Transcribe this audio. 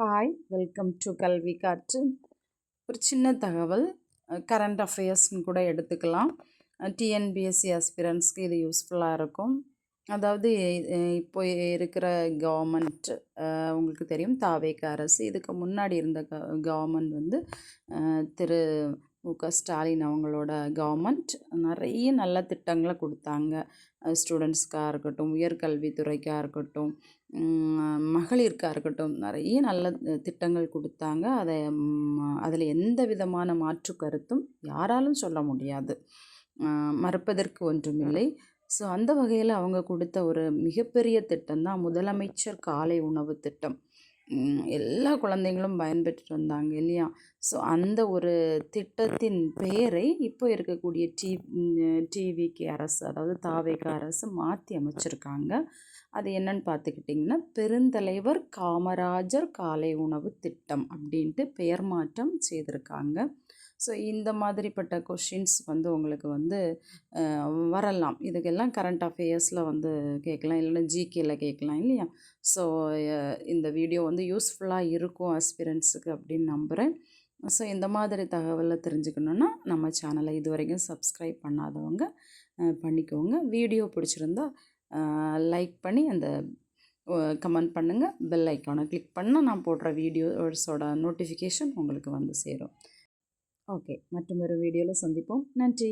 Hi, welcome to கல்வி காற்று. ஒரு சின்ன தகவல், கரண்ட் அஃபேர்ஸ்னு கூட எடுத்துக்கலாம். டிஎன்பிஎஸ்சி ஆஸ்பிரண்ட்ஸ்க்கு இது யூஸ்ஃபுல்லாக இருக்கும். அதாவது இப்போ இருக்கிற கவர்மெண்ட் உங்களுக்கு தெரியும், தாவேக அரசு. இதுக்கு முன்னாடி இருந்த கவர்மெண்ட் வந்து திரு மு.க. ஸ்டாலின் அவங்களோட கவர்மெண்ட் நிறைய நல்ல திட்டங்களை கொடுத்தாங்க. ஸ்டூடெண்ட்ஸ்க்காக இருக்கட்டும், உயர்கல்வித்துறைக்காக இருக்கட்டும், மகளிருக்காக இருக்கட்டும், நிறைய நல்ல திட்டங்கள் கொடுத்தாங்க. அதில் எந்த விதமான மாற்று கருத்தும் யாராலும் சொல்ல முடியாது, மறுப்பதற்கு ஒன்றுமில்லை. ஸோ அந்த வகையில் அவங்க கொடுத்த ஒரு மிகப்பெரிய திட்டம் தான் முதலமைச்சர் காலை உணவு திட்டம். எல்லா குழந்தைங்களும் பயன்பெற்று வந்தாங்க இல்லையா? ஸோ அந்த ஒரு திட்டத்தின் பெயரை இப்போ இருக்கக்கூடிய டிவிகே அரசு, அதாவது தாவேக அரசு மாற்றி அமைச்சிருக்காங்க. அது என்னன்னு பார்த்துக்கிட்டிங்கன்னா, பெருந்தலைவர் காமராஜர் காலை உணவு திட்டம் அப்படின்ட்டு பெயர் மாற்றம் செய்திருக்காங்க. ஸோ இந்த மாதிரிப்பட்ட கொஷின்ஸ் வந்து உங்களுக்கு வந்து வரலாம். இதுக்கெல்லாம் கரண்ட் அஃபேர்ஸில் வந்து கேட்கலாம், இல்லைன்னா ஜிகேல கேட்கலாம் இல்லையா? ஸோ இந்த வீடியோ வந்து யூஸ்ஃபுல்லாக இருக்கும் ஆஸ்பிரண்ட்ஸுக்கு அப்படின்னு நம்புகிறேன். ஸோ இந்த மாதிரி தகவலை தெரிஞ்சுக்கணுன்னா நம்ம சேனலை இது வரைக்கும் சப்ஸ்கிரைப் பண்ணாதவங்க பண்ணிக்கோங்க. வீடியோ பிடிச்சிருந்தா லைக் பண்ணி அந்த கமெண்ட் பண்ணுங்கள். பெல் ஐக்கானை கிளிக் பண்ணால் நான் போடுற வீடியோஸோட நோட்டிஃபிகேஷன் உங்களுக்கு வந்து சேரும். ஓகே, மற்றொரு வீடியோவில் சந்திப்போம். நன்றி.